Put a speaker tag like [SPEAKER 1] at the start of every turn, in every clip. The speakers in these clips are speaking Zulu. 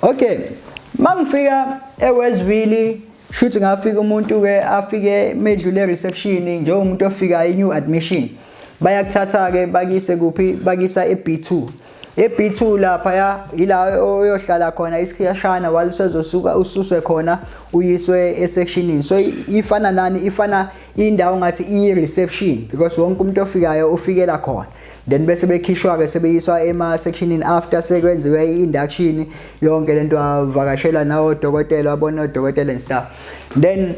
[SPEAKER 1] Okay, mangifika eWestville shuthi ngafika umuntu ke afike medlule reception njengomuntu ofika i new admission bayakuthatha ke bakise kuphi bakisa eB2 eB2 lapha ya ila oyohlala khona isikhashana walisezosuka ususwe khona uyiswe esectionini so ifana nani ifana indawo ngathi i reception because wonke umuntu ofikayo ufikela khona then bese bekhishwa ke sebeyiswa ema sectionini after sekwenziwe i-induction yonke lento avakashela nawo dokotela wabona odokotela and stuff then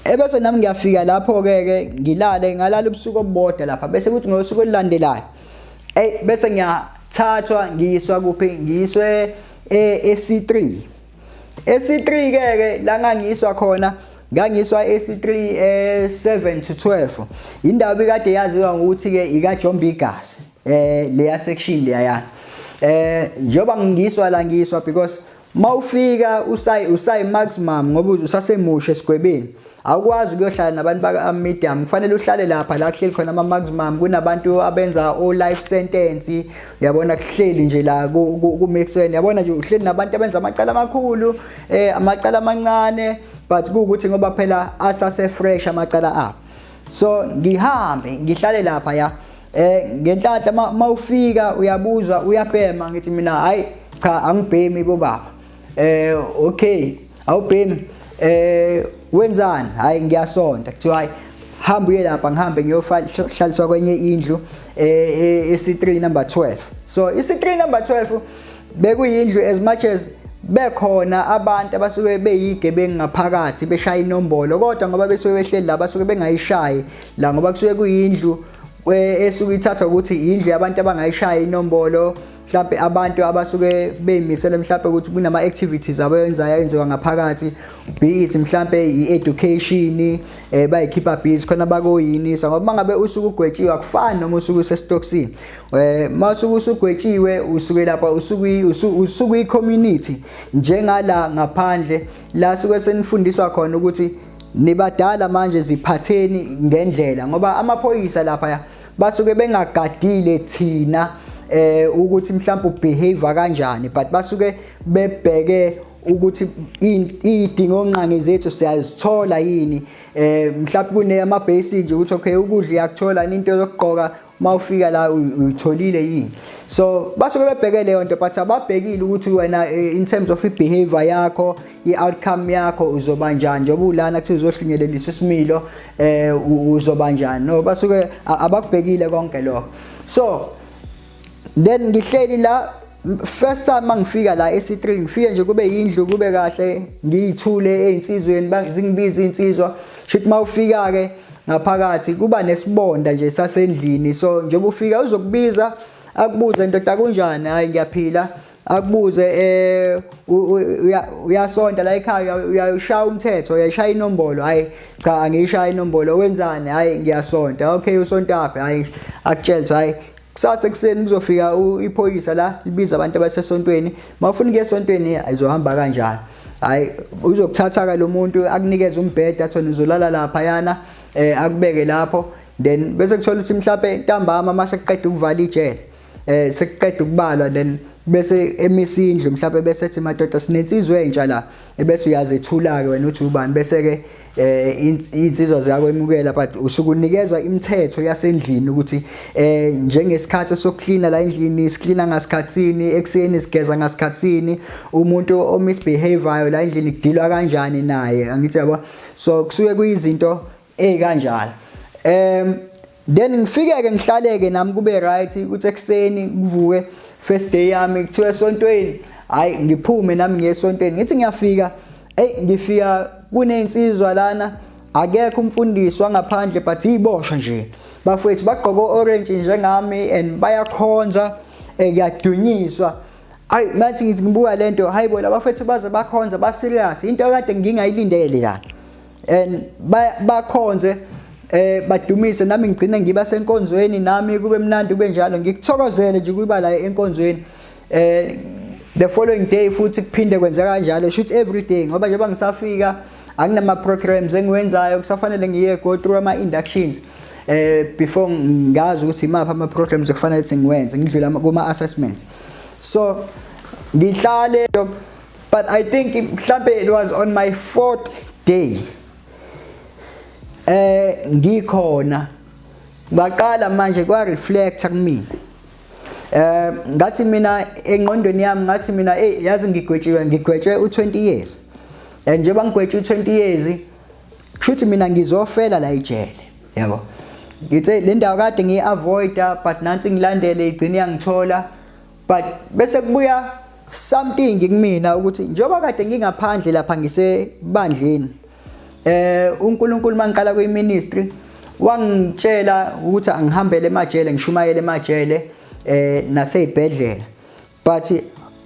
[SPEAKER 1] ebese nami ngiyafika lapho ke ngilale ngalala ubusuku obodwa lapha bese kuthi ngosuku olulandelayo bese ngiyathathwa ngiyiswa kuphi ngiyiswe eC3 eC3 ke la ngangiswa khona ngangiswa eC3 7 to 12 indaba ikade yaziwa ngokuthi ke ika Jombigas leya section leya njoba ngiswa la ngiswa because mawufika usay maximum ngoba usasemusha esigwebeni awukwazi ukuyohlala nabantu baka medium kufanele uhlale lapha la kuhleli khona ama maximum kunabantu abenza o life sentence uyabona kuhleli nje la ku mixweni yabona nje uhleli nabantu abenza amacala amakhulu amacala amancane but ukuthi ngoba phela asase fresh amacala apha so ngihambe ngihlale lapha ya ngenhlanhla mawufika uyabuzwa uyabhema ngithi mina hayi cha angibhemi bobaba okay awubhemi wenzani hayi ngiyasonta kuthiwa hayi hamba uye lapha ngihambe ngiyohlaliswa kwenye indlu eC3 number 12 so iC3 number 12 bekuyindlu as much as bekhona abantu abasuke beyigebengu ngaphakathi beshaya inombolo kodwa ngoba besuke behleli la basuke bengayishayi la ngoba kusuke kuyindlu esuke ithatha ukuthi indlu yabantu abangayishaya inombolo mhlawumbe abantu abasuke beyimisele mhlawumbe ukuthi kunama activities abayenzayo enziwa ngaphakathi be it mhlawumbe i-education bayikhipha busy khona bakoyini ngoba mangabe usuku ugwetshiwe akufani noma usuku usestokisini masuku usugwetshiwe usuke lapha usuku i-community njengala ngaphandle la suke senifundiswa khona ukuthi nibadala manje ziphatheni ngendlela ngoba amaphoyisa lapha basuke bengagadile thina ukuthi mhlawumbe ubehavior kanjani but basuke bebheke ukuthi idingo onqangi zethu siyazithola yini mhlawumbe kune ama basic nje ukuthi okay ukudla yakuthola into yokugqoka mawufika la uyitholile yini so basuke bebheke leyo nto but ababhekile ukuthi wena in terms of behavior yakho i-outcome yakho uzoba njani njengoba ulana kuthi uzohlinyelelisa isimilo uzoba njani no basuke abakubhekile konke lokho so then ngihleli la first time mangifika la eC3 ngifike nje kube yindlu kube kahle ngiyithule einsizweni bangizingibiza insizwa shithi mawufika ke ngaphakathi kuba nesibonda nje sasendlini so njengoba ufika uzokubiza akubuze ndoda kunjani hayi ngiyaphila akubuze uyasonda la ekhaya uyashaya umthetho uyashaya inombolo hayi cha angishaya inombolo wenzani hayi ngiyasonda okay usontaphi hayi akutshela hayi kusasa kuseni kuzofika iphoyisa la libiza abantu abasesontweni mawufuna ukuya esontweni ayizohamba kanjani hayi uzokuthatha ka lo muntu akunikeza umbhede athona uzolala lapha yana akubeke lapho then bese kuthola ukuthi mhlawumbe ntambama mase kuqeda ukuvala ijele sekuqeda ukubalwa then bese emisindlu mhlawumbe bese ethi madoda sinensizwe entsha la ebese uyazethula ke wena uthi ubani bese ke insizwa ziyakwemukela but usukunikezwa imithetho yasendlini ukuthi njengesikhathi sokuklina la endlini siklina ngasikhatsini ekseni sigeza ngasikhatsini umuntu omisbehavior la endlini kudilwa kanjani naye angithi yabo so kusuke kuyizinto ezikanjalo then ngifike ke ngihlaleke nami kube right ukuthi ekseni kuvuke first day yami kuthiwe esontweni hayi ngiphume nami ngiyesontweni ngithi ngiyafika ngifika kunensizwa lana akekho umfundisi wangaphandle but iboshwa nje bafethu bagqoka orange njengami and bayakhonza kuyadunyiswa hayi ngathi ngibuka lento hayibo labafethu baze bakhonza ba serious into kade ngingayilindele la and bakhonze badumise nami ngigcina ngiba senkonzweni nami kube mnandi kube njalo ngikuthokozele nje kuba la enkonzweni the following day futhi kuphinde kwenzeka kanjalo shoot every day ngoba njengoba ngisafika akunama programs engiwenzayo kusafanele ngiye go through ama inductions before ngazi ukuthi imaphi ama programs ekufanele ukuthi ngiwenze ngidlula kuma assessments so ngihlale but I think mhlambe it was on my 4th day ngikhona baqala manje kwa reflector kumina ngathi mina engqondweni yami ngathi mina yazi ngigwetshwe u20 years njengoba ngigwetshwe u20 years kushuthi mina ngizofela la ejele yabo ngithe le ndawo kade ngiavoida but nansi ngilandele igcine yangithola but bese kubuya something kumina ukuthi njengoba kade ngingaphandle lapha ngisebandleni uNkulunkulu mangiqala kwiministry wangitshela ukuthi angihambele emajele ngishumayele emajele nasezibhedlela but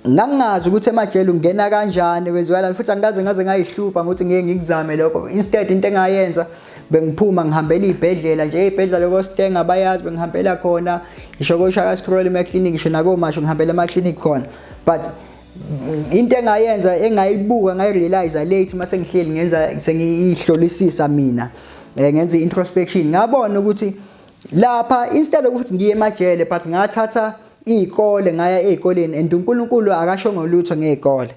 [SPEAKER 1] ngangazi ukuthi emajele ungena kanjani kwenziwala futhi angaze ngayihlupha ukuthi ngeke ngikuzame lokho instead into engayenza bengiphuma ngihambela izibhedlela nje izibhedlela koStenga bayazi bengihambela khona ngisho koShaka Scroll eclinic ngisho nakomasho ngihambela emaclinic khona but into engayenza engayibuka ngayirealize late mase ngihleli ngenza sengihlolisisa mina ngenza introspection ngabona ukuthi lapha instead ukuthi ngiye emajele but ngathatha izikole ngaya ezikoleni and uNkulunkulu akashongo lutho ngezikole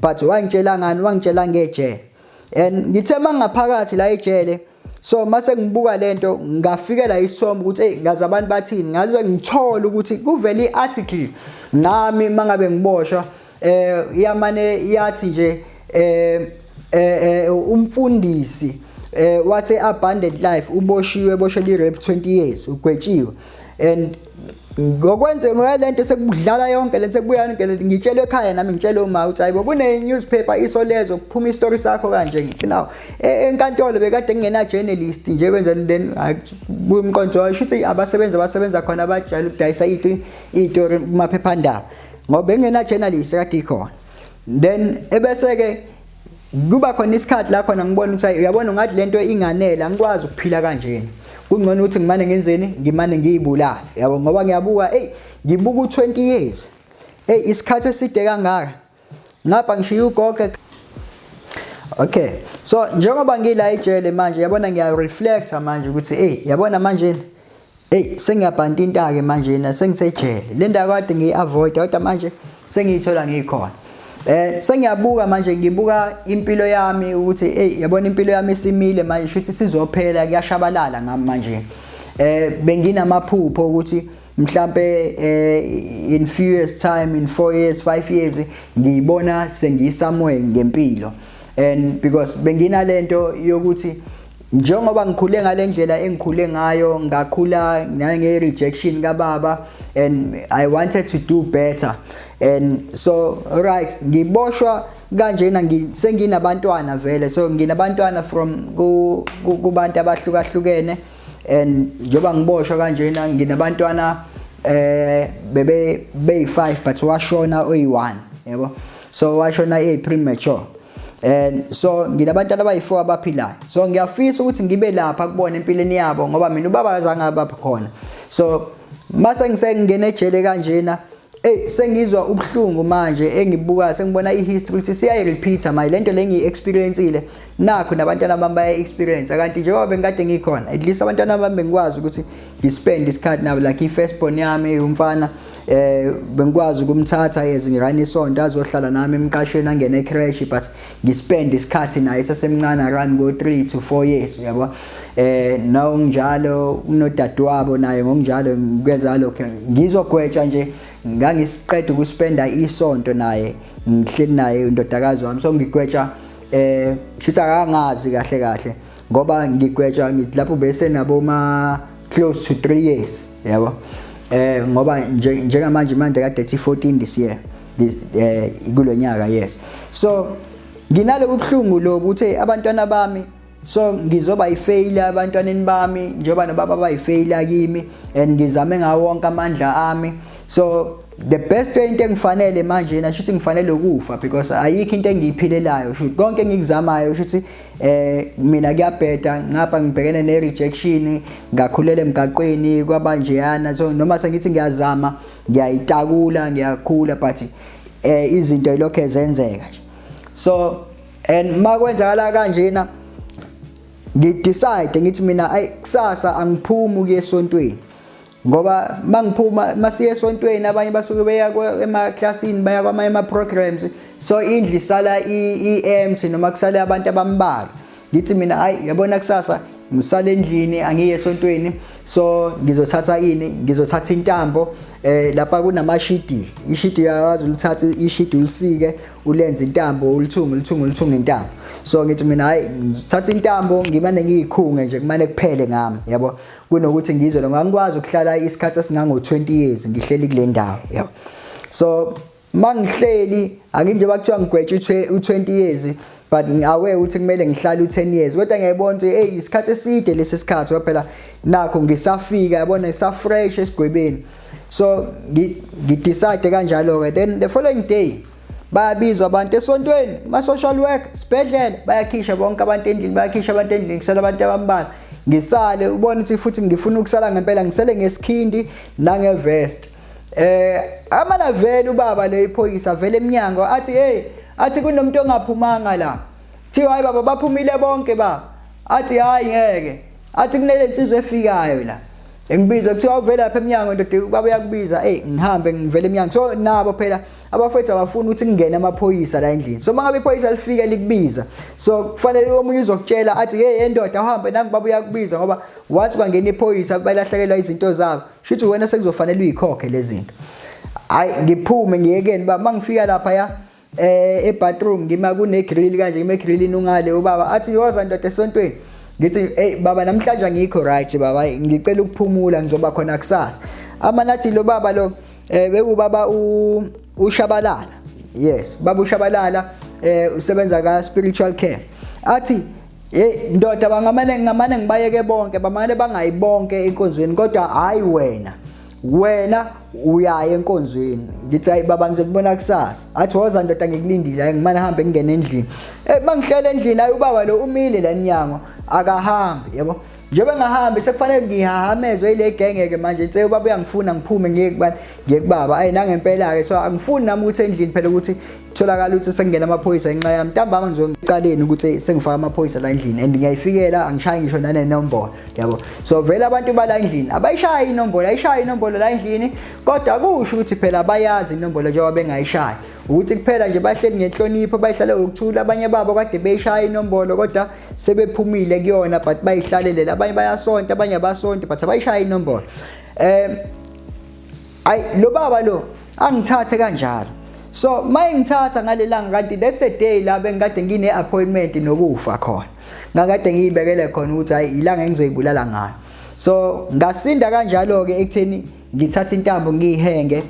[SPEAKER 1] but wangitshela ngani wangitshela ngejele and ngithe mangaphakathi la ejele so mase ngibuka lento ngafikela isithombe ukuthi ngazi abantu bathini ngaze ngithola ukuthi kuvela iarticle nami mangabe ngiboshwa yamane yathi nje umfundisi wase abundant life uboshiwe bosheli rep 20 years ugwetshiwe and ngokwenze ngolento sekudlala yonke lento sekubuya yonke lento ngitshela ekhaya nami ngitshela uma uthi hayibo kune newspaper isolezo kuphuma istory sakho kanje now enkantolo bekade ngena journalist nje kwenzeni then umqondo washuthi abasebenza khona abajayela ukudayisa izitori kumaphephandaba ngoba bengena journalist kade ikhona then ebese ke kuba khona isikhathi la khona ngibona ukuthi uyabona ngathi lento inganele angikwazi ukuphila kanjeni kungcono ukuthi ngimane ngenzeni ngimane ngiyibulala yabo ngoba ngiyabuka ngibuka u20 years isikhathi eside kangaka ngapha ngishiya ugogo okay so njengoba ngila ejele manje yabona ngiya reflect manje ukuthi yabona manje sengiyabhanta intake manje na sengisejele le ndawo kade ngiavoid kodwa manje sengiyithola ngikhona sengiyabuka manje ngibuka impilo yami ukuthi yabona impilo yami isimile manje shuthi sizophela kuyashabalala ngami manje benginamaphupho ukuthi mhlambe in few years time in 4 years 5 years ngiyibona sengisamwe ngempilo and because benginalento yokuthi njengoba ngikhule ngalendlela engikhule ngayo ngakhula nange rejection kababa and I wanted to do better and so right ngiboshwa kanjena senginabantwana vele so nginabantwana from kubantu abahlukahlukene and njoba ngiboshwa kanjena nginabantwana bebe5 but washona oyi1 yabo so washona premature and so nginabantwana abayi4 abaphilayo so ngiyafisa ukuthi ngibe lapha kubona empilweni yabo ngoba mina ubaba azange abapha khona so mase ngisengene ejele kanjena sengizwa ubhlungu manje engibuka sengibona ihistory ukuthi siyayirepeata my lento lengiexperienceile nakho nabantwana bami baya experience kanti njengoba bengikade ngikhona at least abantwana bami bengikwazi ukuthi ngispend isikhathi nabo like ifirst born yami umfana bengikwazi ukumthatha ngirana isonto azohlala nami emqashweni angene ecrash but ngispend isikhathi naye sasemncane run go 3 to 4 years uyabo nawo njalo unodadewabo naye ngokunjalo ngikwenza lokho ngizogwetsha nje ngangisiqeda ukuspenda isonto naye ngihleli naye indodakazi wami so ngigwetsha shitha kangazi kahle ngoba ngigwetsha ngithi lapho bese nabo ma close to 3 years yabo ngoba njengamanje manje kade 14 this year kulonyaka yes so nginalo ubhlungu lobu uthi abantwana bami so ngizoba ifailure abantwaneni bami njoba nobaba bayifailure kimi and ngizame ngawo wonke amandla ami so the best way into engifanele manje na shuthi ngifanele ukufa because ayikho into engiyiphilelayo shuthi konke engikuzamayo shuthi mina kuyabheda ngapha ngibhekene ne rejection ngakhulela emgaqweni kwabanjeyana so noma sengithi ngiyazama ngiyayitakula ngiyakhula but izinto lokho ezenzeka nje so and makwenzakala kanjena ngidecide ngithi mina kusasa angiphumi ukuye esontweni ngoba mangiphuma masiye esontweni abanye basuke beya emaklasini baya kwamanye ama programs so indlu isala empty noma kusale abantu abambalwa ngithi mina hayi yabona kusasa ngisala endlini angiye esontweni so ngizothatha intambo lapha kunamashidi ishidi yawazi ulithatha ishidi ulisike ulenze intambo ulithunga intambo so ngithi mina hayi ngithatha intambo ngimane ngiyikhunge nje kumane kuphele ngami yabo kunokuthi ngizwe ngangikwazi ukuhlala isikhathi esingango 20 years ngihleli kule ndawo yabo so mangihleli akinje bakuthiwa ngigwetshwe u20 years but ngiawe ukuthi kumele ngihlale u10 years kodwa ngiyayibona ukuthi hey isikhathi eside lesi sikhathi phela nakho ngisafika yabona ngisafresh esigwebeni so ngidecide kanjalo ke then the following day bayabizwa abantu esontweni ma social work sibhedlela bayakhisha bonke abantu endlini kusala abantu abambalwa ngisale ubona ukuthi futhi ngifuna ukusala ngempela ngisele ngesikhindi nangevest amana vele ubaba le iphoyisa vele eminyango athi kunomuntu ongaphumanga la thiwa hayi baba baphumile bonke ba athi hayi ngeke athi kunele insizwe efikayo la engibiza kuthiwa uvela lapha eminyango ndoda baba uyakubiza ngihambe ngivele eminyango so nabo phela abafethu abafuna ukuthi kungene amaphoyisa la endlini so mangabe iphoyisa lifika likubiza so kufanele omunye uzokutshela athi hey endoda uhambe nangu baba uyakubiza ngoba wathi kwangena iphoyisa balahlekelwa izinto zabo shuthi wena sekuzofanele uyikhokhe lezi zinto hayi ngiphume ngiyekeni baba mangifika lapha ya ebathroom ngima kune grill kanje ngime grillini ungale ubaba athi yoza ndoda esontweni ngithi hey baba namhlanje ngikho right baba ngicela ukuphumula ngizoba khona kusasa amanathi lo baba lo bekubaba uShabalala yes baba uShabalala usebenza ka spiritual care athi ndoda ngamane ngibayeke bonke bamane bangayibonke enkonzweni kodwa hayi wena uyaye enkonzweni ngithi hayi baba ngizobona kusasa athi woza ndoda ngikulindile ngimane hambe ngene endlini mangihlele endlini hayi ubaba lo umile la eminyango akahambi yabo njengoba ngahambi sekufanele ngihahamezwe ile gengeke manje nje ubaba uyangifuna ngiphume ngiye kubaba ayi nangempela ke so angifuni nami ukuthi endlini phela ukuthi tholakala ukuthi sengena amaphoyisa enxa yami ntambama ngizocaleni ukuthi sengifaka amaphoyisa la endlini and ngiyayifikela angishayi ngisho nanenombolo yabo so vele abantu bala endlini abayishayi inombolo ayishayi inombolo la endlini kodwa kusho ukuthi phela bayazi inombolo njengoba bengayishayi ukuthi kuphela nje bahleli ngenhlonipho bayihlale ukuthula abanye babo kade beyishaya inombolo kodwa sebephumile kuyona but bayihlalele abanye bayasonta abanye abasonto but abayishaya inombolo lo baba lo angithathe kanjalo so mayengithatha ngalelanga kanti that's a day la bengikade ngine appointment nokufa khona ngakade ngiyibekele khona ukuthi hayi ilanga engizoyibulala ngayo so ngasinda kanjalo ke ekutheni ngithatha intambo ngiyihenge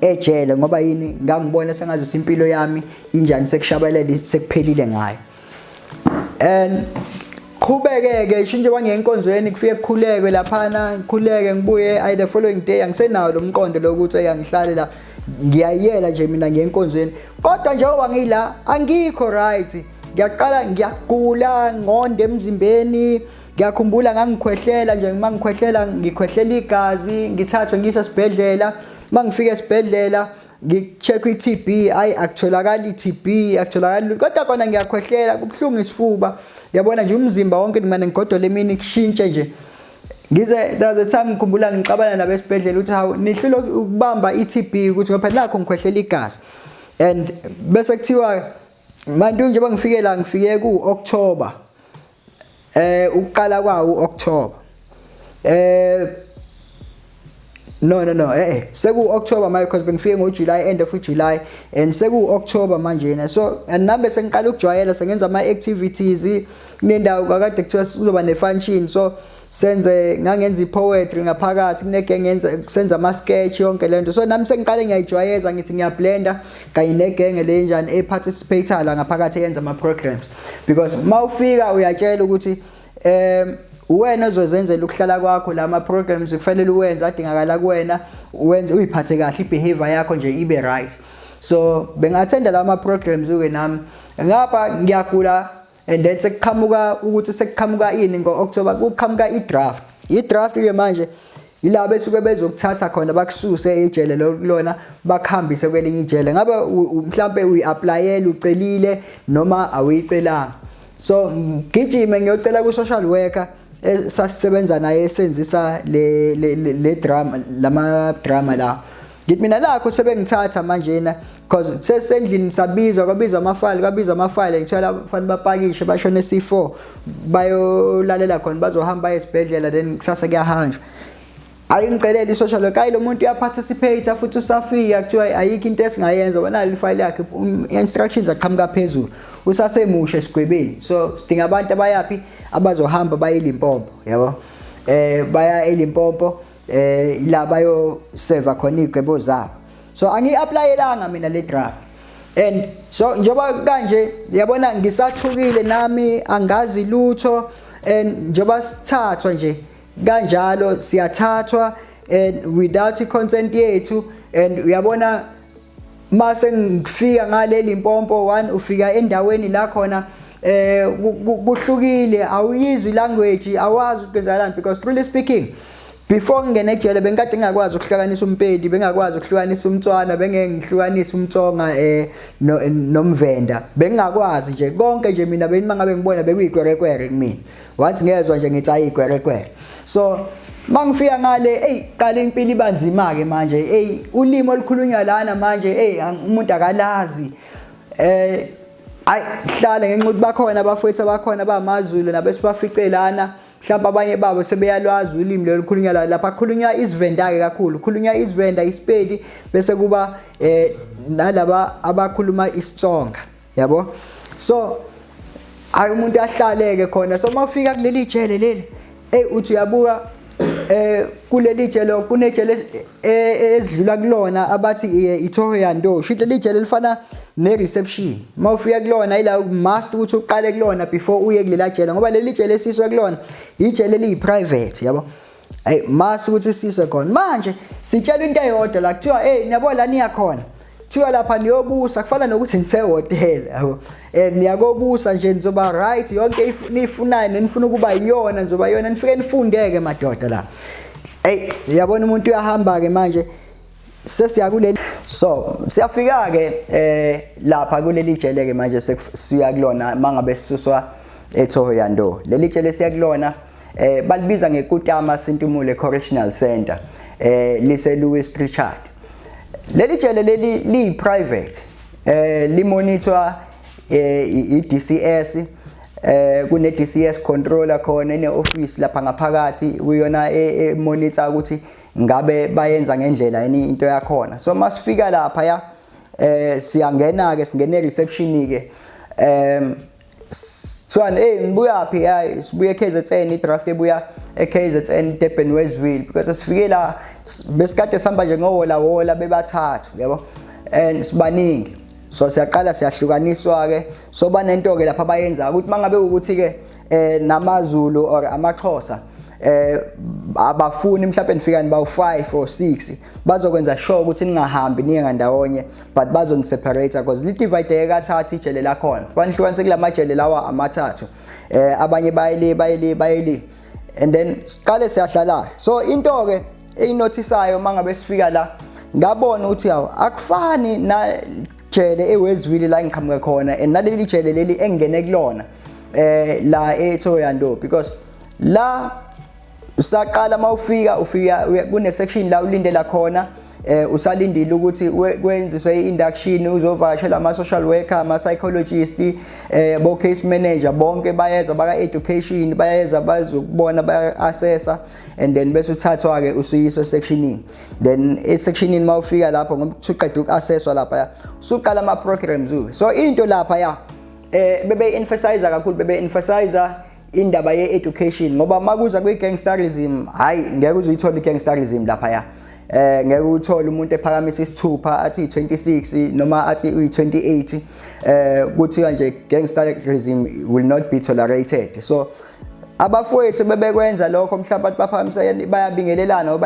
[SPEAKER 1] ejele ngoba yini ngangibona sengathi impilo yami injani sekushabalele sekuphelile ngayo and qhubeke shintshe bangenkonzweni kufike kukhuleke laphana ngikhuleke ngibuye the following day angisenawo lo mqondo lokuthi ayangihlale la ngiyayela nje mina ngenkonzweni kodwa njengoba ngila angikho right ngiyaqala ngiyagula ngonde emzimbeni ngiyakhumbula ngangikhwehlela nje mangikhwehlela ngikhwehlela igazi ngithathwe ngisa esibhedlela mangifika esibhedlela ngicheck iTB ayi akutholakala iTB akutholakala kodwa kona ngiyakhwehlela kubuhlungu isifuba yabona nje umzimba wonke manje ngigodola emini kushintshe nje ngize there's a time ngikhumbula ngiqabana nabesibhedlela ukuthi hawu nihlelo ukubamba iTB ukuthi ngoba nakho ngikhwehlela igazi and bese kuthiwa manje nje bangifike la ngifike ku-October ukuqala kwawo October no seku October manje because bengifike ngoJuly end of July and seku October manje na so nambe sengiqala ukujwayela sengenza ama activities kunendawo kakade kuthiwa uzoba ne function so senze ngangenza ipoetry ngaphakathi kunege ngenza senza ama sketch yonke lento so nami sengiqale ngiyajwayeza ngithi ngiyablenda kanye negenge lenjani eparticipate la ngaphakathi yenza ama programs because mawufika uyatshela ukuthi wena ozozenzela ukuhlala kwakho lama programs kufanele uwenze adingakala kuwena uwenze uyiphathe kahle ibehavior yakho nje ibe right so bengathenda lama programs uke nami ngapha ngiyagula and then sekuqhamuka ukuthi sekuqhamuka ini ngo-October kuqhamuka i-draft ke manje ila besuke bezokuthatha khona bakususe ejele lona bakuhambise kwelinye ijele ngabe mhlambe uyi-applyela ucelile noma awuyicelanga so ngijime ngiyocela ku social worker sasisebenza naye esenzisa le drama lama drama la ngithi mina lakho sebengithatha manje na because sesendlini sabizwa kwabizwa amafile ngithola kufanele bapakishe bashone C4 bayolalela khona bazohamba esibhedlela then kusasa kuyahanjwa ayingicelela isocial worker lo muntu uyaparticipate futhi usafika kuthiwa ayikho into esingayenza wena le file yakhe instructions aqhamuka phezulu usasemusha esigwebeni so sidinga abantu abayapi abazohamba baye eLimpopo yabo baya eLimpopo la bayo serve khona igwebo zabo so angi-applyelanga mina le draft and so njoba kanje yabona ngisathukile nami angazi lutho and njoba sithathwa nje kanjalo siyathathwa and without consent yethu and uyabona mase ngifika ngale Limpopo 1 ufika endaweni la khona kuhlukile awuyizwi language awazi ukwenzakalani because truly speaking before ngene ejele bengikade ngakwazi ukuhlukanisa umpedi bengakwazi ukuhlukanisa umtswana bengengihlukanisa umtsonga nomvenda bengakwazi nje konke nje mina bengabe ngibona bekuyigwerekwere kumina wathi ngezwe nje ngithi ayigwerekwere so mangifika ngale qala impilo ibanzima ke manje ulimo olukhulunywa lana manje umuntu akalazi hlala ngenxa ukuthi bakhona abafowethu abakhona bamaZulu nabesibaficelana mhlawumbe abanye babo sebeyalwazi ulimi lolukhulunywa lapha khulunywa isivenda ke kakhulu khulunywa isivenda isipedi bese kuba nalaba abakhuluma isitsonga yabo so ayi umuntu ahlaleke khona so mawufika kuleli jele leli uthi uyabuka kuleli jele kunejele ezidlula kulona abathi iThohoyandou shit leli jele lifana ne-reception mawufika kulona ila must ukuthi uqale kulona before uye kulela jele ngoba leli jele esiswe kulona ijele liyi-private yabo must ukuthi siswe khona manje sitshela into eyodwa la kuthiwa niyabo la niya khona kuthiwa lapha niyobusa kufana nokuthi nisehotel yabo niyakobusa nje nizoba right yonke nifunayo nenifuna ukuba yiyona nizoba yona nifike nifundeke madoda la yabona umuntu uyahamba ke manje sesiya kuleli so siyafika ke lapha kuleli jele ke manje sesiya kulona mangabe sisuswa eThohoyandou leli jele siya kulona balibiza ngeKutama Sintumule Correctional Center lise Louis Richard leli jele leli li private limonitor iDCS kune DCS controller khona ene office lapha ngaphakathi uyona monitor ukuthi ngabe bayenza ngendlela yini into yakhona so masifika lapha ya siyangena ke singene reception ke Tswana ngibuya phi hayi sibuye KZN idraft ebuya eKZN Durban Westville because sifike la besikade sihamba nje ngowola bebathathu yabo and sibaningi so siyaqala siyahlukaniswa ke so banento ke lapha bayenza ukuthi mangabe ukuthi ke namaZulu or amaXhosa abafuni mhlawumbe nifika niba u5 or 6 bazokwenza sure ukuthi ningahambi niye ngandawonye but bazoniseparate because lidivide kathathu ijele la khona banihlukanise kulamajele lawa amathathu abanye bayeli and then siqale siyahlala so into ke eyinotisayo mangabe sifika la ngabona ukuthi yawo akufani na jele eWestville la ngiqhamuka khona and naleli jele leli engene kulona la eThohoyandou because la usaqala mawufika kune section la ulindela khona usalindile ukuthi kwenziswe induction uzovashela ama social worker ama psychologist bo case manager bonke bayeza baka education bayeza bazokubona baya assessa and then bese uthathwa ke usuyiswa sectioning then sectioning mawufika lapho ngoba uqeda ukuassesswa lapha usuqala ama programs so into lapha ya bebe emphasize kakhulu bebe emphasize indaba ye-education ngoba makuza kwi-gangsterism hayi ngeke uzuyithola i-gangsterism lapha ya ngeke uthola umuntu ephakamisa isithupha athi 26 noma athi uyi28 kuthiwa nje gangsterism will not be tolerated so abafowethu bebekwenza lokho mhlawumbe baphakamisa bayabingelelana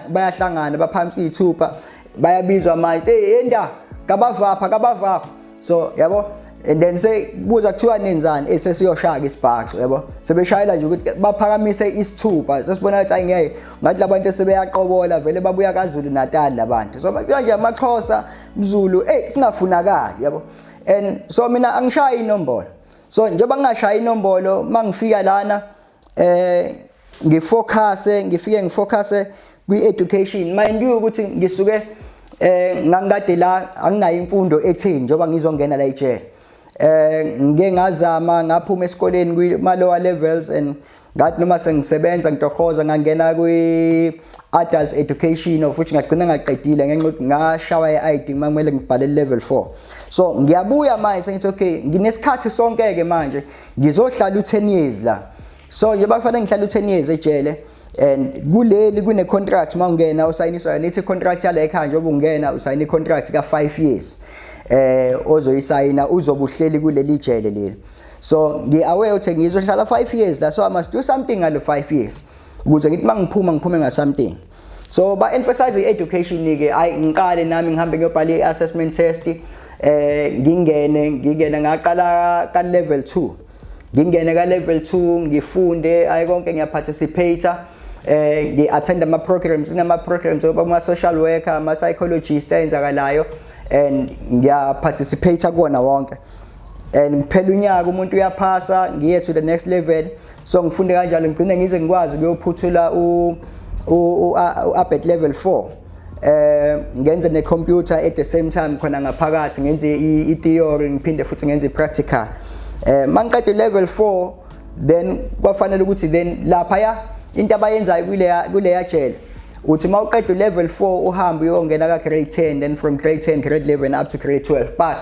[SPEAKER 1] bayahlangana baphakamisa izithupha bayabizwa manje yenda kabavapha so yabo and then say kubuza kuthiwa nenzani esesiyoshaka isibhaxo yabo sebeshayela nje ukuthi baphakamise isithupha sesibona ukuthi ayingeke ngathi labantu sebeyaqobola vele babuya kaZulu Natal labantu so bakuthi nje amaXhosa Zulu singafunakali yabo and so mina angishaya inombolo so njengoba ngingashaya inombolo mangifika lana ngifike ngifocuse kwi-education mind you ukuthi ngisuke ngangikade la anginayo imfundo ethini njengoba ngizongena la ejele ngike ngazama ngaphuma esikoleni kuma lower levels and ngathi noma sengisebenza ngitohoza ngangena kwi adult education of which ngagcina ngaqedile ngenxa ukuthi ngashawa i-ID kumele ngibhale level 4 so ngiyabuya manje sengithi okay nginesikhathi sonke ke manje ngizohlala u10 years la so nje bakufanele ngihlala u10 years ejele and kuleli kune contract mawungena usayiniswa nithi contract yala ekhaya njengoba ungena usayina i-contract ka 5 years ozoyisayina uzobuhleli kuleli jele leli so ngi-aware ukuthi ngizohlala 5 years la so I must do something ngalo 5 years ukuze ngithi mangiphuma ngiphume nga something so ba emphasize education ke ngiqale nami ngihambe ngiyobhala i-assessment test ngingene ngaqala ka level 2 ngingene ka level 2 ngifunde konke ngiyaparticipate ngi-attend ama-programs inama-programs ama-social worker ama-psychologist ayenzakalayo and ngiyaparticipate kuwona wonke and ngiphela unyaka umuntu uyaphasa ngiye to the next level so ngifunde kanjalo ngigcine ngize ngikwazi ukuyophuthula up at level 4 ngenze ne-computer at the same time khona ngaphakathi ngenze i-theory ngiphinde futhi ngenze i-practical mangiqede level 4 then kwafanele ukuthi then lapha into abayenzayo kuleya jele uthi mawuqeda level 4 uhambe uyongena ka grade 10 then from grade 10 grade 11 up to grade 12 but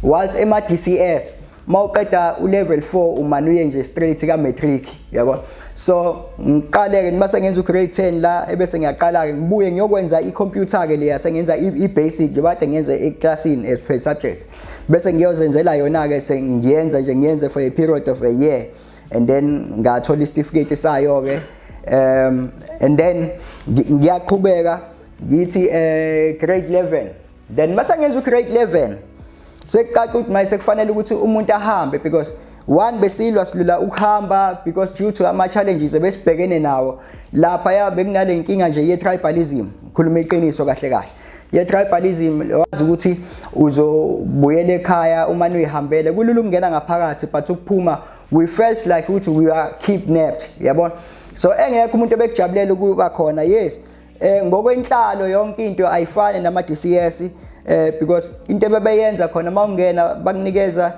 [SPEAKER 1] whilst ema DCS mawuqeda level 4 umanuye nje straight ka matric yabo so ngiqale ke mase ngenza grade 10 la ebese ngiyaqala ke ngibuye ngiyokwenza i-computer ke leya sengenza i-basic nje bade ngenze e-classini as per subject bese ngiyozenzela yona ke sengiyenza nje ngiyenze for a period of a year and then ngathola isitifiketi sayo ke and then ngiyaqhubeka ngithi grade 11 then mase ngenza grade 11 sekucaca ukuthi manje kufanele ukuthi umuntu ahambe because one besilwa silula ukuhamba because due to ama challenges ebesibhekene nawo lapha bekunale inkinga nje ye-tribalism khuluma iqiniso kahle kahle ye-tribalism wazi ukuthi uzobuyela ekhaya uma uyihambele kulula ukungena ngaphakathi but ukuphuma we felt like ukuthi we are kidnapped yabona so engekho umuntu ebekujabulela ukuba khona yes ngokwenhlalo yonke into ayifani nama DCS because into bebeyenza khona mawungena bakunikeza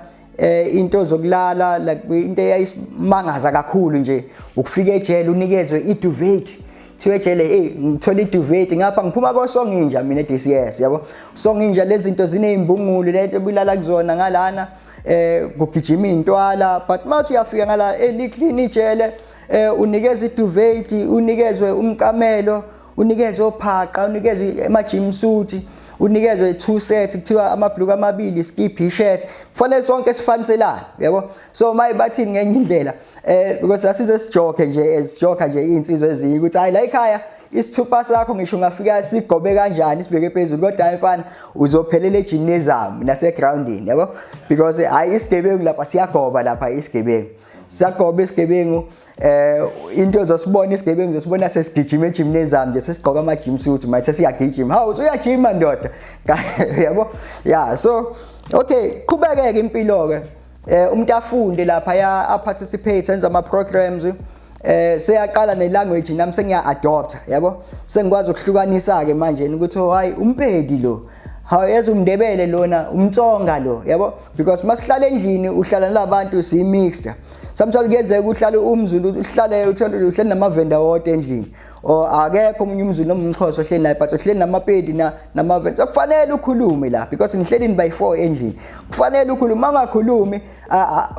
[SPEAKER 1] into zokulala like into eyayimangaza kakhulu nje ukufika ejele unikezwe i-duvet thiwe ejele ngithola i-duvet ngapha ngiphuma kosonginja mina e-DCS yabo songinja lezi zinto zinezimbungulu lento bilala kuzona ngalana kugijima intwala but mawuthi uyafika ngala eliclean ijele unikeza i-duvet unikezwe umqamelo unikezwe ophaqa unikezwe ama-gym suit unikezwe 2 sets kuthiwa amabhluku amabili skip i-shirt kufanele sonke sifaniselane yabo so maye bathini ngenye indlela because asize sijoke nje esijoka nje insizwe ezinye ukuthi hayi la ekhaya isithupha sakho ngisho ungafika sigobe kanjani sibeke phezulu kodwa ayifana uzophelela egymnasium nase-groundini yabo because hayi isigebengu lapha siyagoba lapha isigebengu siyagoba isigebengu into ozosibona isigebengu uzosibona sesigijima egymnasium nje sesigqoka ama-gym suit manje sesiyagijima hawu usuyajima ndoda yabo yeah so okay qhubeke-ke impilo-ke umuntu afunde lapha aparticipate enza ama-programs seyaqala ne-language nami sengiya-adopta yabo sengikwazi ukuhlukanisa-ke manje ukuthi hayi umpedi lo haweza umndebele lona umtsonga lo yabo because masihlala endlini uhlala nalabantu si-mixed sometimes kuyenzeka uhlale umZulu uhlale uhlale namavenda wodwa endlini or akekho omunye umZulu noma umXhosa ohleli naye but uhleli namapedi namavenda kufanele ukhulume la because nihleli by 4 endlini kufanele ukhulume mangakhulumi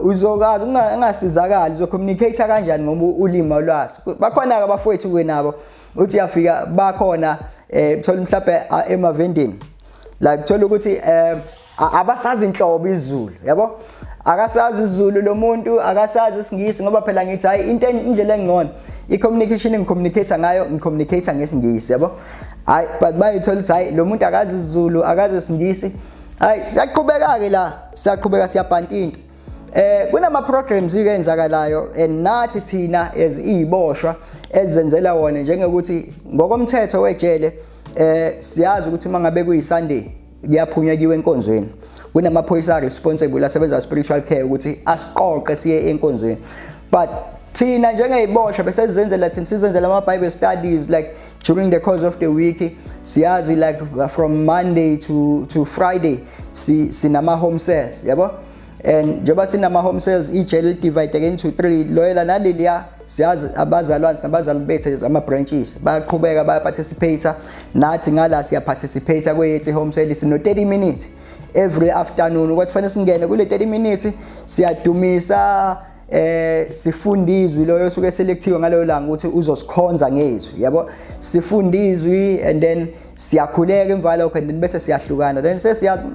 [SPEAKER 1] uzokazi ungasizakali uzocommunicate kanjani ngoba ulimi lwazi bakhona ke abafowethu kwenabo uthi yafika bakhona uthola mhlawumbe emavendeni like thola ukuthi abasazi inhlobo isiZulu yabo akasazi isiZulu lo muntu akasazi isingisi ngoba phela ngithi hayi indlela engcono i-communication engicommunicate ngayo ngicommunicate ngesingisi yabo hayi but bayithola ukuthi hayi lo muntu akazi isiZulu akazi isingisi hayi siyaqhubeka ke la siyaqhubeka siyabhantinta kunama programs ikenzakalayo and nathi thina as iziboshwa ezenzela wona njengekuthi ngokomthetho wejele siyazi ukuthi mangabe kuyiSunday kuyaphunyukiwe enkonzweni kunamaphoyisa responsible asebenza spiritual care ukuthi asiqoqe siye enkonzweni but thina njengeyibosha bese sizenzela thina sizenzela ama Bible studies like during the course of the week. Siyazi like from Monday to Friday sinama home cells, yabo. And njengoba sinama home cells ijele divided into 3 loyela naleliya siyazi abazalwane nabazali bethu ama branches bayaqhubeka baya participate nathi ngala siya participate kwethu home cell sino 30 minutes every afternoon ukuthi fanele singene kule 30 minutes siyadumisa sifundizwe loyo suke selectiwe ngaloyo langa ukuthi uzosikhonza ngethu, yabo. Sifundizwe and then siyakhuleka emva lokho and then bese siyahlukana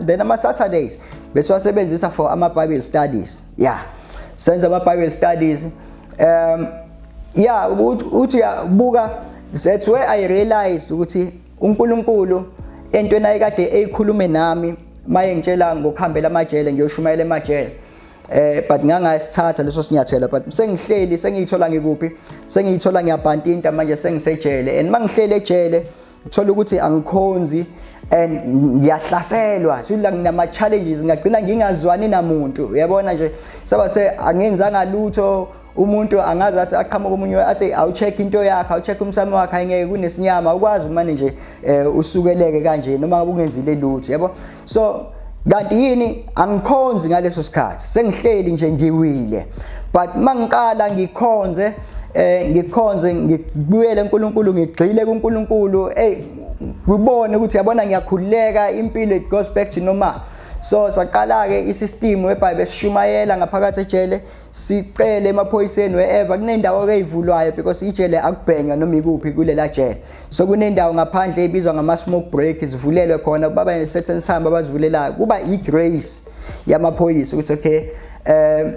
[SPEAKER 1] then ama Saturdays bese wasebenzisa for ama Bible studies. Yeah, senza ama Bible studies. Yeah, uthi uyabuka, that's where I realized ukuthi uNkulunkulu entweni ayikade eyikhulume nami maye ngitshela ngokuhambela amajele ngiyoshumayela emajele. But ngangasithatha leso sinyathelo, but sengihleli sengiyithola ngikuphi, sengiyithola ngiyabhantinta manje sengisejele, and mangihlele ejele uthola ukuthi angikhonzi and ngiyahlaselwa sula nginama challenges ngagcina ngingazwani namuntu, uyabona nje sabathe angenzanga lutho. Umuntu angazathi aqhamuka omunye athi awucheck into yakhe, awucheck umsamo wakhe ayengeke kunesinyama ukwazi manje nje usukeleke kanje noma ungenzile lutho, yabo. So kanti yini angikhonzi ngaleso sikhathi sengihleli nje ngiwile, but mangiqala ngikhonze ngibuyele uNkulunkulu ngigxile kuNkulunkulu ngibone ukuthi yabona ngiyakhuleka impilo it goes back to normal. So saqala ke isystem weBhayibheli sishumayela ngaphakathi ejele sicele emaphoyiseni wherever kunendawo eyivulwayo because ijele akubhenga noma ikuphi kulela jele. So kunendawo ngaphandle ebizwa ngama smoke break zivulelwe khona baba ne certain time abazivulelayo kuba igrace yamaphoyisa ukuthi okay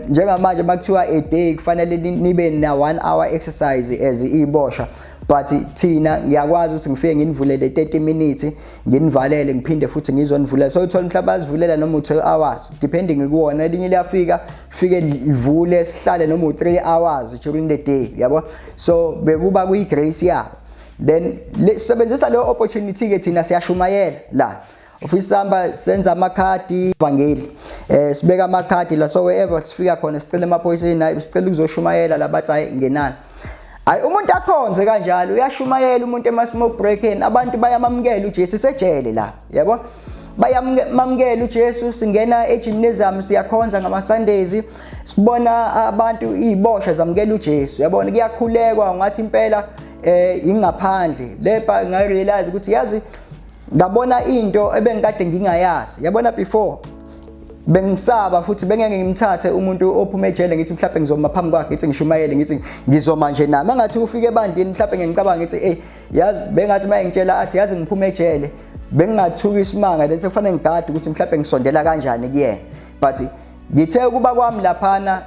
[SPEAKER 1] njengamanje makuthiwa a day kufanele nibe na 1 hour exercise as ibosha, but thina ngiyakwazi ukuthi ngifike nginivulele 30 minutes nginivalele ngiphinde futhi ngizonivulela. So uthola mhlawumbe azivulela noma 2 hours depending kuwona, elinye liyafika fike livule sihlale noma 3 hours during the day, yabo. So bekuba kuyigrace yabo, then sebenzisa leyo opportunity ke thina siyashumayela la ofisamba senza amakhadi evangeli, sibeka amakhadi la, so wherever sifika khona sicela emaphoyiseni naye sicela ukuzoshumayela labathi hayi ngenani. Hayi umuntu akhonze kanjalo uyashumayela umuntu emasmoke breakeni, abantu bayamamukela uJesu sejele la, yabo. Bayamamukela uJesu, singena egymnasium siyakhonza ngama Sundays sibona abantu izibosha zamukela uJesu, yabona kuyakhulekwa ngathi impela ingaphandle lepa ngarealize ukuthi yazi ngabona into ebengikade ngingayazi, yabona before bengisaba futhi bengeke ngimthathe umuntu ophuma ejele ngithi mhlawumbe ngizoma phambi kwakhe ngithi ngishumayele ngithi ngizoma nje nami angathi ufike ebandleni mhlawumbe ngicabanga ngithi yazi bengathi maye ngitshela athi yazi ngiphuma ejele bengingathuka isimanga lenze kufanele ngigade ukuthi mhlawumbe ngisondela kanjani kuyena, but ngithe kuba kwami laphana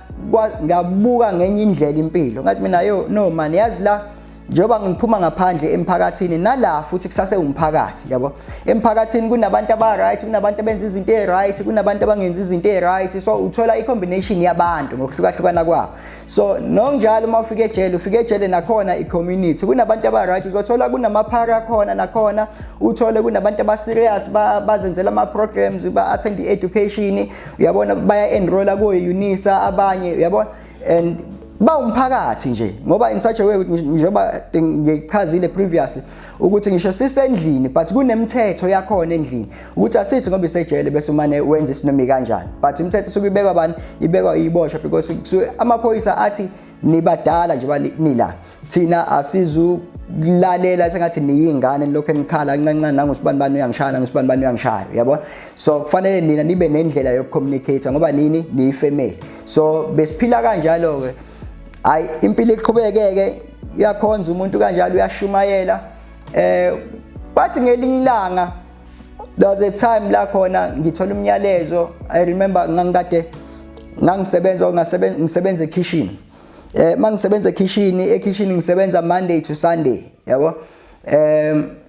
[SPEAKER 1] ngabuka ngenye indlela impilo ngathi mina no man yazi la njengoba ngiphuma ngaphandle emphakathini nala futhi kusase umphakathi, yabo. Emphakathini kunabantu aba right, kunabantu abenza izinto right, kunabantu abangenza izinto right, so uthola i-combination yabantu ngokuhlukahlukana kwabo. So nonjalo uma ufika ejele nakhona i-community kunabantu aba right, uzothola kunamaphara khona nakhona, uthole kunabantu aba serious bazenzela ama programs ba-attend education, uyabona baya enrolla ku-UNISA abanye, uyabona, and ba umphakathi nje ngoba in such a way njengoba ngichazile previously ukuthi ngisho sisendlini but kunemithetho yakhona endlini ukuthi asithi ngoba isejele bese umane wenza isinomi kanjani, but imithetho sokubekwa bani ibekwa ibosha because amaphoyisa athi nibadala nje nila thina asizulalela sengathi niyingane lokho enikhala kancancane nangosibani uyangishaya nangosibani uyangishaya, yabona. So kufanele nina nibe nendlela yokucommunicate ngoba nini niyifamily, so besiphila kanjalo ke hayi impilo iqhubekeke yakhonza umuntu kanjalo uyashumayela. Bathi ngelinye ilanga there was a time la khona ngithola umnyalezo, I remember ngangikade ngisebenza ekitchen, mangisebenza ekitchen ngisebenza Monday to Sunday, yabo.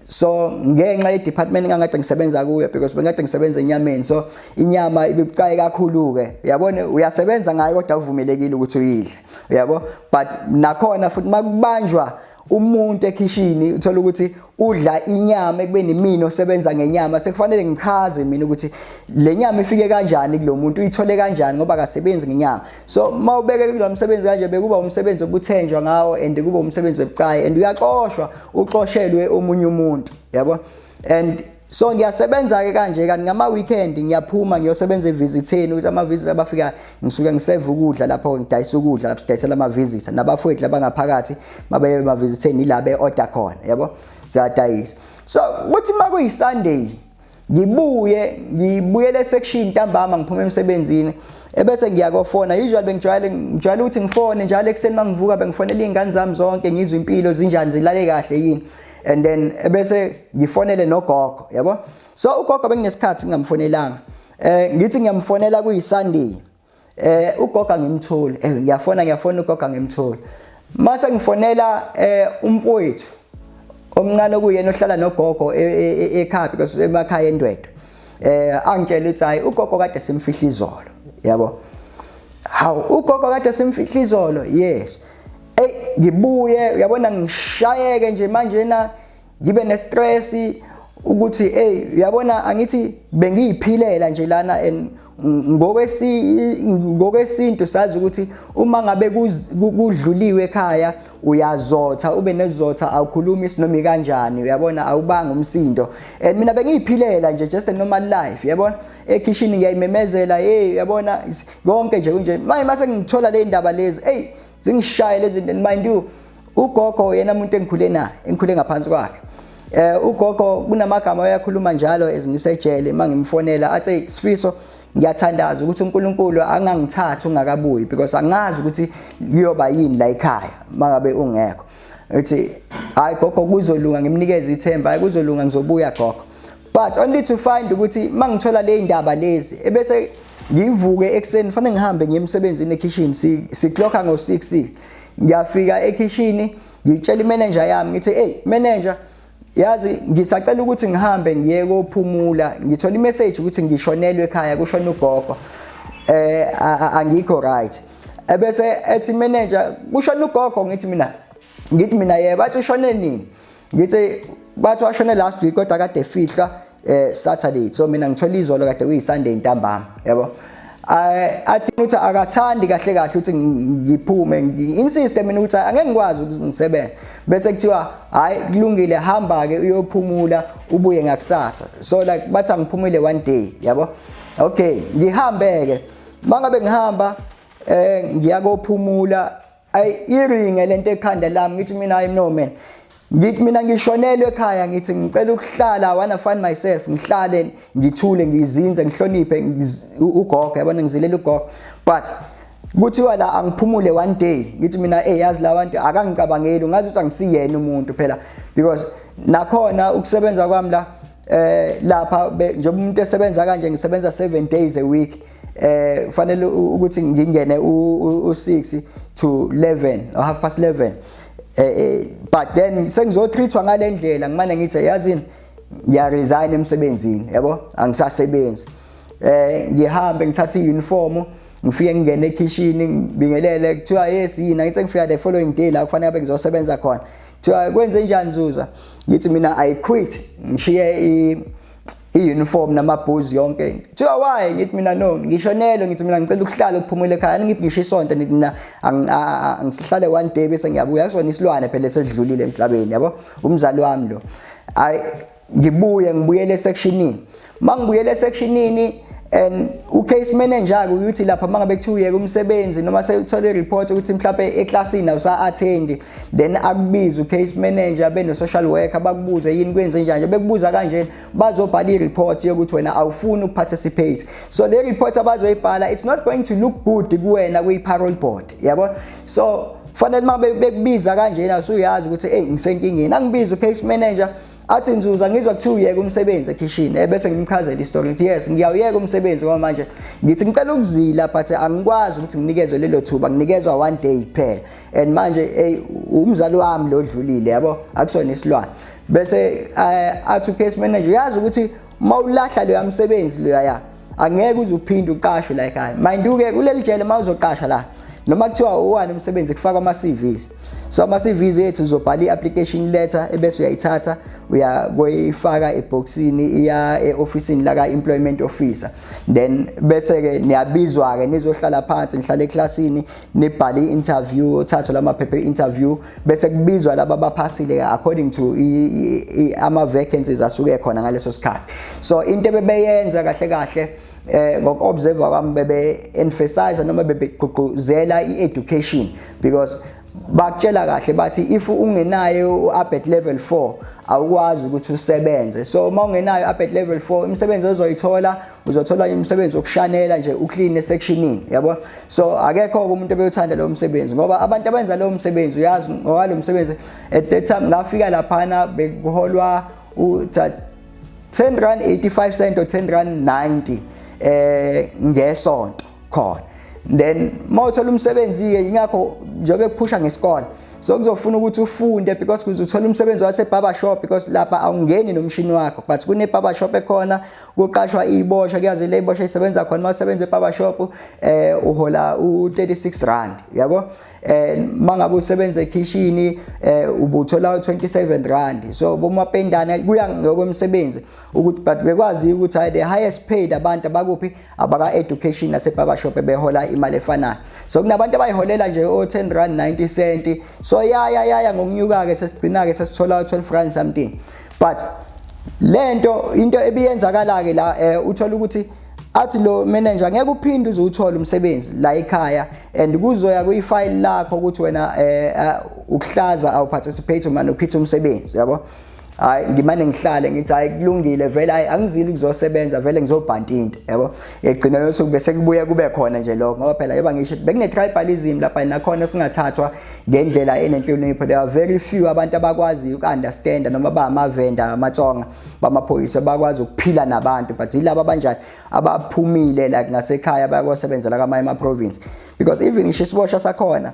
[SPEAKER 1] So ngenxa ye-department ngangade ngisebenza kuyo because bengade ngisebenza enyameni, so inyama ibibucayi kakhulu ke, yabona, uyasebenza ngayo kodwa uvumelekile ukuthi uyidle, yabo. But nakhona futhi makubanjwa umuntu ekhishini uthola ukuthi udla inyama ekubeni mina osebenza ngenyama sekufanele ngichaze mina ukuthi le nyama ifike kanjani kulomuntu uyithole kanjani ngoba akasebenzi ngenyama. So mawubeke kulo msebenzi kanje bekuba umsebenzi obuthenjwa ngawo and kuba umsebenzi obucayi and uyaxoshwa uxoshelwe omunye umuntu yabo. And so ngiyasebenza ke kanje kanti ngama weekend ngiyaphuma ngiyosebenza evisitheni ukuthi ama visitors abafika ngisuka ngiseve ukudla lapho ngidayisa ukudla lapho sidayisela ama visitors nabafowethu labangaphakathi mabaye ema visitheni la be order khona yabo siyadayisa. So kuthi makuyi Sunday ngibuyele section ntambama ngiphuma emsebenzini ebese ngiyakofona usually ngijwayele ukuthi ngifone njalo ekseni mangivuka bengifonela izingane zami zonke ngizwe impilo zinjani zilale kahle yini. And then ebese ngifonele nogogo yabo. So ugogo benginesikhathi ngingamfonelanga ngithi ngiyamfonela kuyi Sunday ugogo ngimthole ngiyafona ugogo ngimthole mase ngifonela umfowethu omncane okuyena ohlala nogogo ekhaya because emakhaya eNdwedwe angitshela ukuthi hayi ugogo kade simfihla izolo yabo. Hawu ugogo kade simfihla izolo yes. Ngibuye uyabona ngishayeke nje manje na ngibe ne stress ukuthi uyabona angithi bengiyiphilela nje lana and ngokwesintu sazi ukuthi uma ngabe kudluliwe ekhaya uyazotha ube nezotha awukhulumi isinomi kanjani uyabona awubanga umsindo and mina bengiyiphilela nje just a normal life yabona ekitchen ngiyayimemezela uyabona konke nje kunje mase ngithola le ndaba lezi zingishaya lezi zinto mind you ugogo yena umuntu engikhule ngaphansi kwakhe ugogo kunamagama ayakhuluma njalo ezingisejele mangimfonela athi Sifiso ngiyathandaza ukuthi uNkulunkulu angangithatha ungakabuyi because angazi ukuthi kuyoba yini la ekhaya mangabe ungekho uthi hayi gogo kuzolunga ngimnikeze ithemba hayi kuzolunga ngizobuya gogo but only to find ukuthi mangithola le ndaba lezi ebese ngivuke ekseni fanele ngihambe ngiyemsebenzini ekitchen siklokha ngo6 ngiyafika ekitchen ngitshela imanager yami ngithi manager yazi ngisacela ukuthi ngihambe ngiye kophumula ngithola imessage ukuthi ngishonelwe ekhaya kushona ugogo angikho right ebese ethi manager kushona ugogo ngithi mina yebo bathi ushone nini ngithi bathi washone last week kodwa kade efihla Saturday so mina ngithola izolo kade kuyi Sunday ntambama yabo. Athi ukuthi akathandi kahle ukuthi ngiphume insist mina ukuthi angeke ngikwazi ukuthi ngisebenze bese kuthiwa hayi kulungile hamba ke uyophumula ubuye ngakusasa so like bathi angiphumile one day yabo. Okay ngihambe ke mangabe ngihamba ngiyakophumula iringe lento ekhanda lami ngithi mina no man ngithi mina ngishonelwe ekhaya ngithi ngicela ukuhlala wanna find myself ngihlale ngithule ngizinze ngihloniphe ugogo yabona ngizilela ugogo but kuthiwa la angiphumule one day ngithi mina yazi la bantu akangicabangeli ngazi ukuthi angisiyena umuntu phela because nakhona ukusebenza kwami la lapha njengoba umuntu esebenza kanje ngisebenza 7 days a week kufanele ukuthi ngingene u6 to 11 or 11:30 but then sengizotreatwa ngalendlela ngimane ngithi yazini ngiya resign emsebenzini yabo angisasebenzi ngihambe ngithatha iuniform ngifike ngingene ekitchen ngibingelele kuthiwa yes yina ngithi ngifika the following day la kufanele abe ngizosebenza khona kuthiwa kwenze njani Zuza ngithi mina I quit ngishiye iuniform namabhuzi yonke kuthiwa why ngithi mina no ngishonelwe ngithi mina ngicela ukuhlala ukuphumula ekhaya ngithi ngisho isonto nithi mina angisihlale one day bese ngiyabuya kusona isilwane phela esedlulile emhlabeni yabo umzali wami lo ngibuyele sectionini mangibuyele sectionini and ucase manager ukuthi lapha mangabe kuthiwa uyeke umsebenzi noma sewuthola ireport ukuthi mhlawumbe eclassini awusa attend then akubiza ucase manager beno social worker bakubuze yini kwenze njani bekubuza kanje bazobhala ireport yokuthi wena awufuni ukuparticipate so le report abazoyibhala it's not going to look good kuwena kwi parole board yabo so fanele mabe bekubiza kanje na usuyazi ukuthi ngisenkingeni angibiza ucase manager athi Nzuza ngizwa kuthiwa uyeke umsebenzi ekitchen bese ngimchazela istory ngithi yes ngiyawuyeka umsebenzi ngoba manje ngithi ngicela ukuzila but angikwazi ukuthi nginikezwe lelo thuba nginikezwa one day kuphela and manje umzali wami lo dlulile yabo akusona isilwane bese athi case manager yazi ukuthi mawulahla lo yamsebenzi lo yaya angeke uze uphinde uqashwe la ekhaya mind you ke kuleli jele mawuzoqasha la noma kuthiwa uwani umsebenzi kufaka ama CVs. So ama CVs ethu uzobhala iapplication letter ebese uyayithatha uyayifaka eboxini iya eofficeini la ka employment officer. Then bese ke niyabizwa ke nizohlala phansi nihlala eclassini nibhale interview uthatha lama phepha interview bese kubizwa laba abaphasile according to ama vacancies asuke khona ngaleso sikhathi. So into bebeyenza kahle kahle ngokobserve kwami bebe emphasize noma bebegqugquzela i-education because bakutshela kahle bathi if ungenayo u-ABET level 4 awukwazi ukuthi usebenze. So uma ungenayo ABET level 4 imisebenzi ozothola umsebenzi okushanela nje uclean sectionini yabo. So akekho umuntu obeyuthanda lo msebenzi ngoba abantu abenza lo msebenzi uyazi ngoba lo msebenzi at that time ngafika laphana bekuholwa R10.85 or R10.90 ngesonto khona. Then mawuthola umsebenzi ke ingakho njobe kuphusha ngesikole so kuzofuna ukuthi ufunde because kuzothola umsebenzi wase barber shop because lapha awungeni nomshini wakho but kune barber shop ekhona kuqashwa ibosha kuyazi le ibosha isebenza khona masebenza ebarber shop uhola u36 yabo. Mangabe usebenza ekitchen ubuthola u27 so bomapendana kuya ngokwemsebenzi ukuthi but bekwazi ukuthi the highest paid abantu abakuphi abaka education nase barber shop behola imali efanayo. So kunabantu abayiholela nje o10.90 so yaya ngokunyuka ke sesigcina ke sesithola u12 something but lento into ebiyenzakala ke la uthola ukuthi athi lo manager ngeke uphinde uzuthola umsebenzi la ekhaya and kuzoya kuyifile lakho ukuthi wena ukuhlaza awu participate manje uphitha umsebenzi yabo. Hayi ngimane ngihlale ngithi hayi kulungile vele hayi angizili kuzosebenza vele ngizobhanta into yabo. Egcina losuku bese kubuya kube khona nje lokho ngoba phela yeba ngisho bekune tribalism lapha nakhona singathathwa ngendlela enenhlonipho. There are very few abantu abakwazi ukunderstand noma ba amavenda amatsonga bamaphoyisa bakwazi ukuphila nabantu but yilabo abanjani abaphumile la ngasekhaya bayakosebenzela kamanye ama province because even isibosha sakhona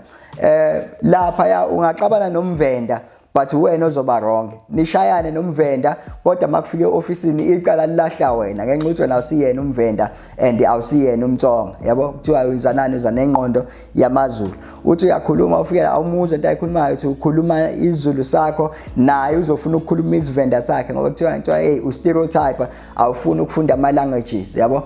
[SPEAKER 1] lapha ya ungaxabana nomvenda but wena ozoba wrong nishayane nomvenda kodwa makufike eofficeini iqala lilahla wena ngenxa ukuthi wena awusiyena umvenda and awusiyena umtsonga yabo. Kuthiwa uzanani uza nengqondo yamaZulu uthi uyakhuluma ufike awumuze into ayikhulumayo uthi ukhuluma isiZulu sakho naye uzofuna ukukhuluma isivenda sakhe ngoba kuthiwa hey ustereotype awufuni ukufunda ama languages yabo.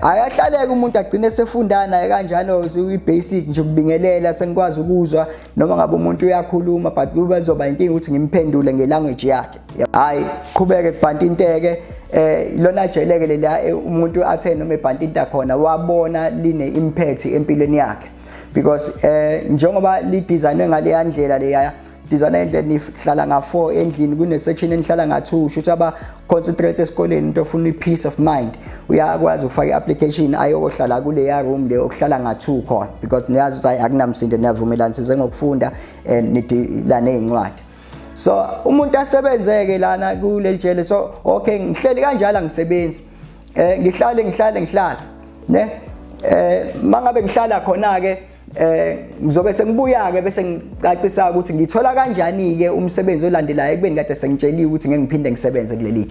[SPEAKER 1] Ayahlaleka umuntu agcine sefundana kanjalo i-basic nje ukubingelela sengikwazi ukuzwa noma ngabe umuntu uyakhuluma but kube zoba inkinga ukuthi ngimphendule ngelanguage yakhe. Hayi qhubeke kubhanta inteke lona jeleke la umuntu athe noma ebhanta into khona wabona line impact empilweni yakhe because njengoba li designwe ngale yandlela leya design endlela nihlala nga4 endlini kune section enihlala nga2 shothi aba concentrate esikoleni into ofuna peace of mind uyakwazi ukufaka iapplication ayohlala kule ya room le okuhlala nga2 khona because niyazi ukuthi akunamsindo niyavumelana size ngokufunda nidila nezincwadi. So umuntu asebenzeke lana kuleli jele so okay ngihleli kanjalo ngisebenzi ngihlale ne mangabe ngihlala khona ke ngizobe sengibuya ke bese ngicacisa ukuthi ngithola kanjani ke umsebenzi olandelayo ekubeni kade sengitsheliwe ukuthi ngeke ngiphinde ngisebenze kuleli